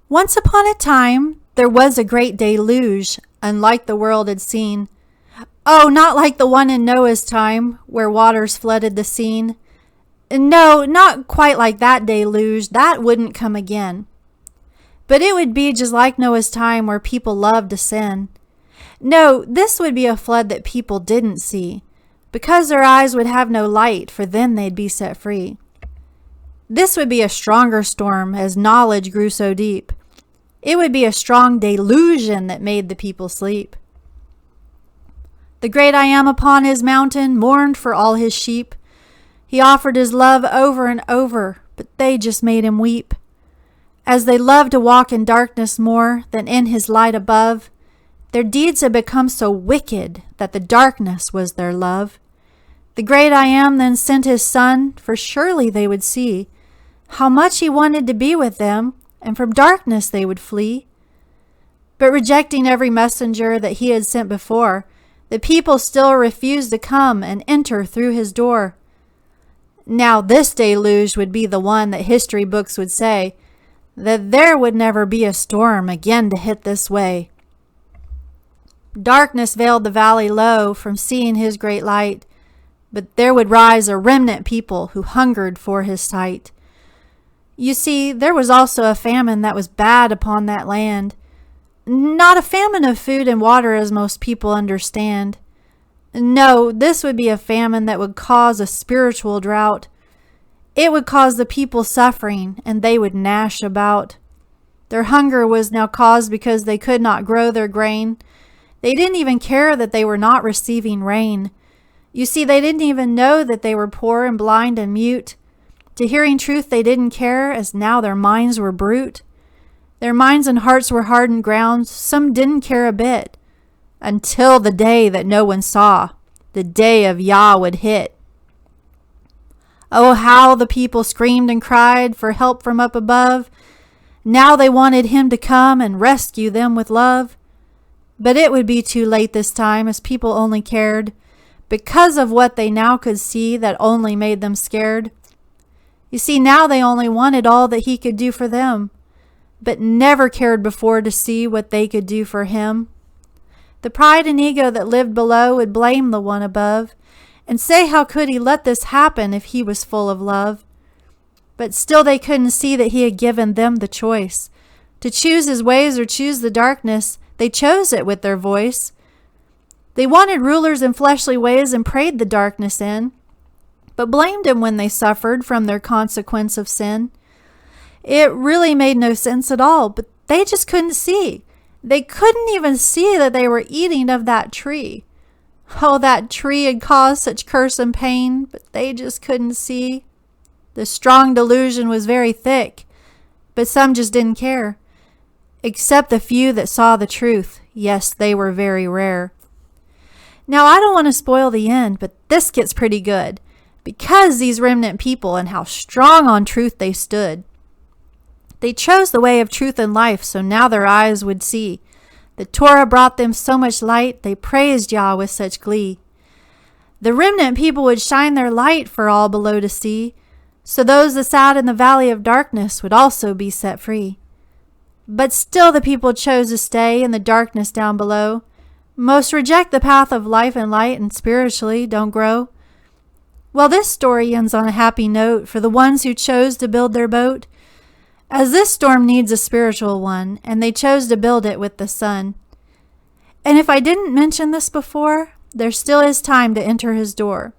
Once upon a time, there was a great deluge, unlike the world had seen. Oh, not like the one in Noah's time, where waters flooded the scene. No, not quite like that deluge. That wouldn't come again. But it would be just like Noah's time, where people loved to sin. No, this would be a flood that people didn't see, because their eyes would have no light, for then they'd be set free. This would be a stronger storm, as knowledge grew so deep. It would be a strong delusion that made the people sleep. The great I Am upon his mountain mourned for all his sheep. He offered his love over and over, but they just made him weep. As they loved to walk in darkness more than in his light above, their deeds had become so wicked that the darkness was their love. The great I Am then sent his Son, for surely they would see how much he wanted to be with them, and from darkness they would flee. But rejecting every messenger that he had sent before, the people still refused to come and enter through his door. Now this deluge would be the one that history books would say that there would never be a storm again to hit this way. Darkness veiled the valley low from seeing his great light, but there would rise a remnant people who hungered for his sight. You see, there was also a famine that was bad upon that land. Not a famine of food and water as most people understand. No, this would be a famine that would cause a spiritual drought. It would cause the people suffering, and they would gnash about. Their hunger was now caused because they could not grow their grain. They didn't even care that they were not receiving rain. You see, they didn't even know that they were poor and blind and mute. To hearing truth they didn't care, as now their minds were brute. Their minds and hearts were hardened ground. Some didn't care a bit, until the day that no one saw, the day of Yah would hit. Oh, how the people screamed and cried for help from up above. Now they wanted him to come and rescue them with love. But it would be too late this time, as people only cared because of what they now could see that only made them scared. You see, now they only wanted all that he could do for them, but never cared before to see what they could do for him. The pride and ego that lived below would blame the one above and say how could he let this happen if he was full of love. But still they couldn't see that he had given them the choice. To choose his ways or choose the darkness, they chose it with their voice. They wanted rulers in fleshly ways and prayed the darkness in, but blamed him when they suffered from their consequence of sin. It really made no sense at all, but they just couldn't see. They couldn't even see that they were eating of that tree. Oh, that tree had caused such curse and pain, but they just couldn't see. The strong delusion was very thick, but some just didn't care. Except the few that saw the truth. Yes, they were very rare. Now, I don't want to spoil the end, but this gets pretty good, because these remnant people and how strong on truth they stood. They chose the way of truth and life, so now their eyes would see. The Torah brought them so much light, they praised Yah with such glee. The remnant people would shine their light for all below to see, so those that sat in the valley of darkness would also be set free. But still the people chose to stay in the darkness down below. Most reject the path of life and light and spiritually don't grow. Well, this story ends on a happy note for the ones who chose to build their boat, as this storm needs a spiritual one, and they chose to build it with the sun. And if I didn't mention this before, there still is time to enter his door.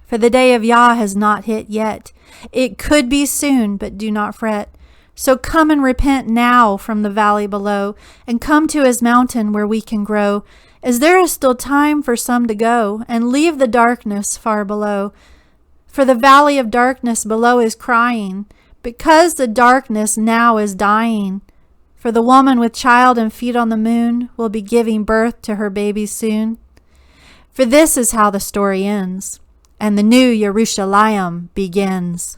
For the day of Yah has not hit yet. It could be soon, but do not fret. So come and repent now from the valley below, and come to his mountain where we can grow, as there is still time for some to go, and leave the darkness far below. For the valley of darkness below is crying, because the darkness now is dying. For the woman with child and feet on the moon will be giving birth to her baby soon. For this is how the story ends, and the new Yarushalayim begins.